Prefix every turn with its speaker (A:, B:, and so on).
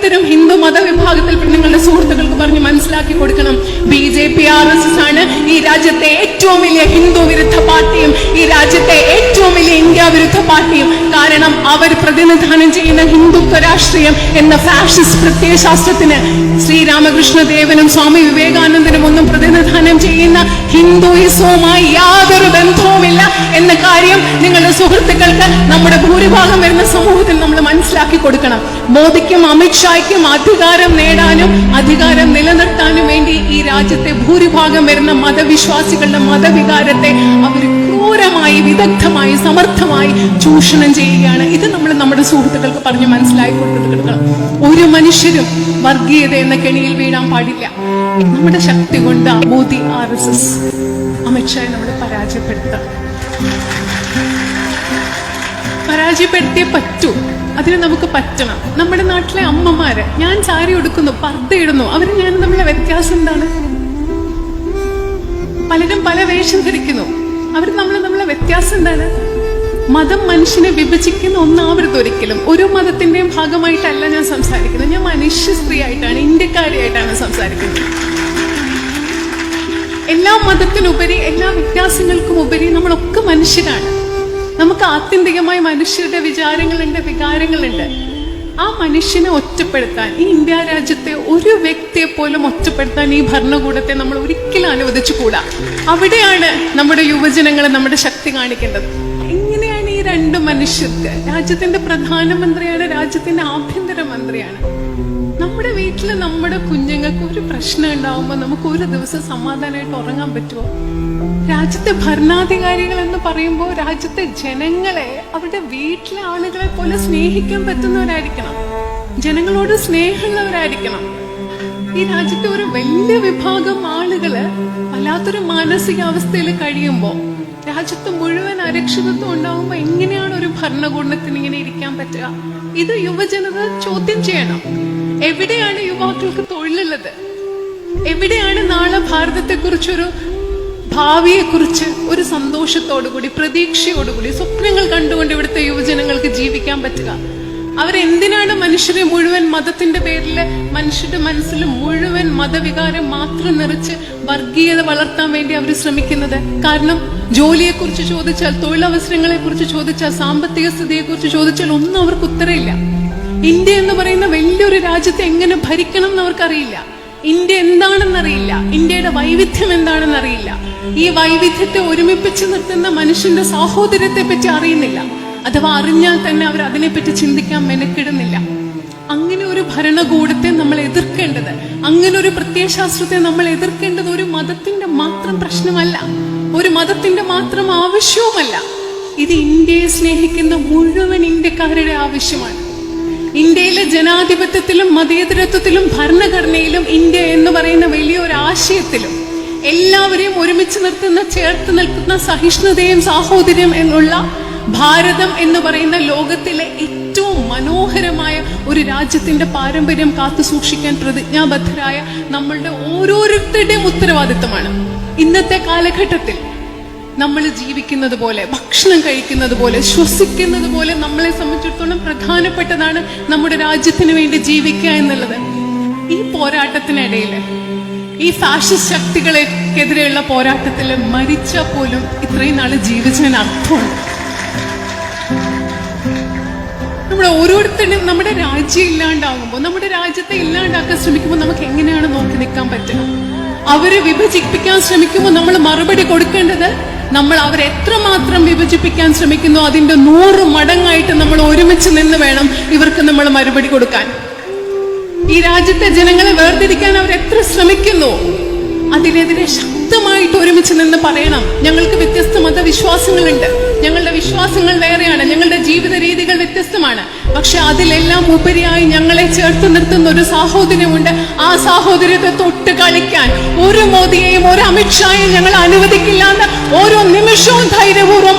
A: ഓരോരുത്തരും ഹിന്ദു മതവിഭാഗത്തിൽ നിങ്ങളുടെ സുഹൃത്തുക്കൾക്ക് പറഞ്ഞ് മനസ്സിലാക്കി കൊടുക്കണം. BJP RSS ആണ് ഈ രാജ്യത്തെ ഏറ്റവും വലിയ ഹിന്ദു വിരുദ്ധ പാർട്ടിയും ഈ രാജ്യത്തെ ഏറ്റവും വലിയ ഇന്ത്യ വിരുദ്ധ പാർട്ടിയും. കാരണം അവർ പ്രതിനിധാനം ചെയ്യുന്ന ഹിന്ദുത്വ രാഷ്ട്രീയം എന്ന ഫാഷിസ്റ്റ് പ്രത്യയശാസ്ത്രത്തിന് ശ്രീരാമകൃഷ്ണ ദേവനും സ്വാമി വിവേകാനന്ദനും ഒന്നും പ്രതിനിധാനം ചെയ്യുന്ന ഹിന്ദുയിസവുമായി യാതൊരു ബന്ധവുമില്ല എന്ന കാര്യം നിങ്ങളുടെ സുഹൃത്തുക്കൾക്ക് നമ്മുടെ ഭൂരിഭാഗം വരുന്ന സമൂഹത്തിൽ നമ്മൾ മനസ്സിലാക്കി കൊടുക്കണം. മോദിക്കും അമിത്ഷായ്ക്കും അധികാരം നേടാനും അധികാരം നിലനിർത്താനും വേണ്ടി ഈ രാജ്യത്തെ ഭൂരിഭാഗം വരുന്ന മതവിശ്വാസികളുടെ മതവികാരത്തെ അവർ ക്രൂരമായി, വിദഗ്ധമായി, സമർത്ഥമായി ചൂഷണം ചെയ്യുകയാണ്. ഇത് നമ്മൾ നമ്മുടെ സുഹൃത്തുക്കൾക്ക് പറഞ്ഞ് മനസ്സിലാക്കി കൊടുക്കണം. ഒരു മനുഷ്യരും വർഗീയത എന്ന കെണിയിൽ വീഴാൻ പാടില്ല. നമ്മുടെ ശക്തി കൊണ്ട് മോദി RSS അമിത്ഷായെ നമ്മൾ പരാജയപ്പെടുത്തിയേ പറ്റൂ. അതിന് നമുക്ക് പറ്റണം. നമ്മുടെ നാട്ടിലെ അമ്മമാര്, ഞാൻ സാരി ഉടുക്കുന്നു, പർദ്ദ ഇടുന്നു, അവര് ഞാൻ തമ്മിലെ വ്യത്യാസം എന്താണ്? പലരും പല വേഷം ധരിക്കുന്നു, അവർ തമ്മിലെ വ്യത്യാസം എന്താണ്? മതം മനുഷ്യനെ വിഭജിക്കുന്ന ഒന്നാവരുത് ഒരിക്കലും. ഒരു മതത്തിന്റെയും ഭാഗമായിട്ടല്ല ഞാൻ സംസാരിക്കുന്നത്. ഞാൻ മനുഷ്യ സ്ത്രീ ആയിട്ടാണ്, ഇന്ത്യക്കാരിയായിട്ടാണ് സംസാരിക്കുന്നത്. എല്ലാ മതത്തിനുപരി, എല്ലാ വ്യത്യാസങ്ങൾക്കും ഉപരി നമ്മളൊക്കെ മനുഷ്യരാണ്. നമുക്ക് ആത്യന്തികമായി മനുഷ്യരുടെ വിചാരങ്ങളുണ്ട്, വികാരങ്ങളുണ്ട്. ആ മനുഷ്യനെ ഒറ്റപ്പെടുത്താൻ, ഈ ഇന്ത്യ രാജ്യത്തെ ഒരു വ്യക്തിയെ പോലും ഒറ്റപ്പെടുത്താൻ ഈ ഭരണകൂടത്തെ നമ്മൾ ഒരിക്കലും അനുവദിച്ചുകൂടാ. അവിടെയാണ് നമ്മുടെ യുവജനങ്ങൾ നമ്മുടെ ശക്തി കാണിക്കേണ്ടത്. എങ്ങനെയാണ് ഈ രണ്ട് മനുഷ്യർക്ക്, രാജ്യത്തിന്റെ പ്രധാനമന്ത്രിയാണ്, രാജ്യത്തിന്റെ ആഭ്യന്തരമന്ത്രിയാണ്, നമ്മുടെ വീട്ടില് നമ്മുടെ കുഞ്ഞുങ്ങൾക്ക് ഒരു പ്രശ്നം ഉണ്ടാവുമ്പോൾ നമുക്ക് ഒരു ദിവസം സമാധാനമായിട്ട് ഉറങ്ങാൻ പറ്റുമോ? രാജ്യത്തെ ഭരണാധികാരികൾ എന്ന് പറയുമ്പോൾ രാജ്യത്തെ ജനങ്ങളെ അവരുടെ വീട്ടിലെ ആളുകളെ പോലെ സ്നേഹിക്കാൻ പറ്റുന്നവരായിരിക്കണം, ജനങ്ങളോട് സ്നേഹമുള്ളവരായിരിക്കണം. ഈ രാജ്യത്തെ ഒരു വലിയ വിഭാഗം ആളുകള് വല്ലാത്തൊരു മാനസികാവസ്ഥയിൽ കഴിയുമ്പോൾ, രാജ്യത്ത് മുഴുവൻ അരക്ഷിതത്വം ഉണ്ടാവുമ്പോ എങ്ങനെയാണ് ഒരു ഭരണകൂടത്തിന് ഇങ്ങനെ ഇരിക്കാൻ പറ്റുക? ഇത് യുവജനത ചോദ്യം ചെയ്യണം. എവിടെയാണ് യുവാക്കൾക്ക് തൊഴിലുള്ളത്? എവിടെയാണ് നാളെ ഭാരതത്തെക്കുറിച്ചൊരു ഭാവിയെക്കുറിച്ച് ഒരു സന്തോഷത്തോടുകൂടി, പ്രതീക്ഷയോടുകൂടി, സ്വപ്നങ്ങൾ കണ്ടുകൊണ്ട് ഇവിടുത്തെ യുവജനങ്ങൾക്ക് ജീവിക്കാൻ പറ്റുക? അവരെന്തിനാണ് മനുഷ്യരെ മുഴുവൻ മതത്തിന്റെ പേരിൽ മനുഷ്യരുടെ മനസ്സിൽ മുഴുവൻ മതവികാരം മാത്രം നിറച്ച് വർഗീയത വളർത്താൻ വേണ്ടി അവർ ശ്രമിക്കുന്നത്? കാരണം ജോലിയെക്കുറിച്ച് ചോദിച്ചാൽ, തൊഴിലവസരങ്ങളെ കുറിച്ച് ചോദിച്ചാൽ, സാമ്പത്തിക സ്ഥിതിയെക്കുറിച്ച് ചോദിച്ചാൽ ഒന്നും അവർക്ക് ഉത്തരമില്ല. ഇന്ത്യ എന്ന് പറയുന്ന വലിയൊരു രാജ്യത്തെ എങ്ങനെ ഭരിക്കണം എന്ന് അവർക്കറിയില്ല. ഇന്ത്യ എന്താണെന്നറിയില്ല, ഇന്ത്യയുടെ വൈവിധ്യം എന്താണെന്നറിയില്ല. ഈ വൈവിധ്യത്തെ ഒരുമിപ്പിച്ച് നിർത്തുന്ന മനുഷ്യന്റെ സാഹോദര്യത്തെ പറ്റി അറിയുന്നില്ല. അഥവാ അറിഞ്ഞാൽ തന്നെ അവർ അതിനെപ്പറ്റി ചിന്തിക്കാൻ മെനക്കിടുന്നില്ല. അങ്ങനെ ഒരു ഭരണകൂടത്തെ നമ്മൾ എതിർക്കേണ്ടത്, അങ്ങനെ ഒരു പ്രത്യയശാസ്ത്രത്തെ നമ്മൾ എതിർക്കേണ്ടത് ഒരു മതത്തിന്റെ മാത്രം പ്രശ്നമല്ല, ഒരു മതത്തിന്റെ മാത്രം ആവശ്യവുമല്ല. ഇത് ഇന്ത്യയെ സ്നേഹിക്കുന്ന മുഴുവൻ ഇന്ത്യക്കാരുടെ ആവശ്യമാണ്. ഇന്ത്യയിലെ ജനാധിപത്യത്തിലും മതേതരത്വത്തിലും ഭരണഘടനയിലും ഇന്ത്യ എന്ന് പറയുന്ന വലിയൊരു ആശയത്തിലും എല്ലാവരെയും ഒരുമിച്ച് നിർത്തുന്ന, ചേർത്ത് നിൽക്കുന്ന സഹിഷ്ണുതയും സാഹോദര്യം എന്നുള്ള ഭാരതം എന്ന് പറയുന്ന ലോകത്തിലെ ഏറ്റവും മനോഹരമായ ഒരു രാജ്യത്തിന്റെ പാരമ്പര്യം കാത്തു സൂക്ഷിക്കാൻ പ്രതിജ്ഞാബദ്ധരായ നമ്മളുടെ ഓരോരുത്തരുടെയും ഉത്തരവാദിത്തമാണ്. ഇന്നത്തെ കാലഘട്ടത്തിൽ നമ്മൾ ജീവിക്കുന്നത് പോലെ, ഭക്ഷണം കഴിക്കുന്നത് പോലെ, ശ്വസിക്കുന്നത് പോലെ നമ്മളെ സംബന്ധിച്ചിടത്തോളം പ്രധാനപ്പെട്ടതാണ് നമ്മുടെ രാജ്യത്തിന് വേണ്ടി ജീവിക്കുക എന്നുള്ളത്. ഈ പോരാട്ടത്തിനിടയിൽ, ഈ ഫാഷിസ്റ്റ് ശക്തികൾക്കെതിരെയുള്ള പോരാട്ടത്തിൽ മരിച്ചാൽ പോലും ഇത്രയും നാള് ജീവിച്ചതിന് അർത്ഥമുണ്ട്. നമ്മുടെ ഓരോരുത്തരും നമ്മുടെ രാജ്യം ഇല്ലാണ്ടാകുമ്പോൾ, നമ്മുടെ രാജ്യത്തെ ഇല്ലാണ്ടാക്കാൻ ശ്രമിക്കുമ്പോൾ നമുക്ക് എങ്ങനെയാണ് നോക്കി നിൽക്കാൻ പറ്റുക? അവരെ വിഭജിപ്പിക്കാൻ ശ്രമിക്കുമ്പോൾ നമ്മൾ മറുപടി കൊടുക്കേണ്ടത്, നമ്മൾ അവരെത്രമാത്രം വിഭജിപ്പിക്കാൻ ശ്രമിക്കുന്നു അതിന്റെ 100 മടങ്ങായിട്ട് നമ്മൾ ഒരുമിച്ച് നിന്ന് വേണം ഇവർക്ക് നമ്മൾ മറുപടി കൊടുക്കാൻ. ഈ രാജ്യത്തെ ജനങ്ങളെ വേർതിരിക്കാൻ അവർ എത്ര ശ്രമിക്കുന്നു, അതിനെതിരെ ശക്തമായിട്ട് ഒരുമിച്ച് നിന്ന് പറയണം. ഞങ്ങൾക്ക് വ്യത്യസ്ത മതവിശ്വാസങ്ങളുണ്ട്, ഞങ്ങളുടെ വിശ്വാസങ്ങൾ വേറെയാണ്, ഞങ്ങളുടെ ജീവിത രീതികൾ വ്യത്യസ്തമാണ്. പക്ഷെ അതിലെല്ലാം ഉപരിയായി ഞങ്ങളെ ചേർത്ത് നിർത്തുന്ന ഒരു സാഹോദര്യമുണ്ട്. ആ സാഹോദര്യത്തെ തൊട്ട് കളിക്കാൻ ഒരു മോദിയെയും ഒരു അമിത്ഷായെയും ഞങ്ങൾ അനുവദിക്കില്ല എന്ന് ഓരോ നിമിഷവും ധൈര്യപൂർവ്വം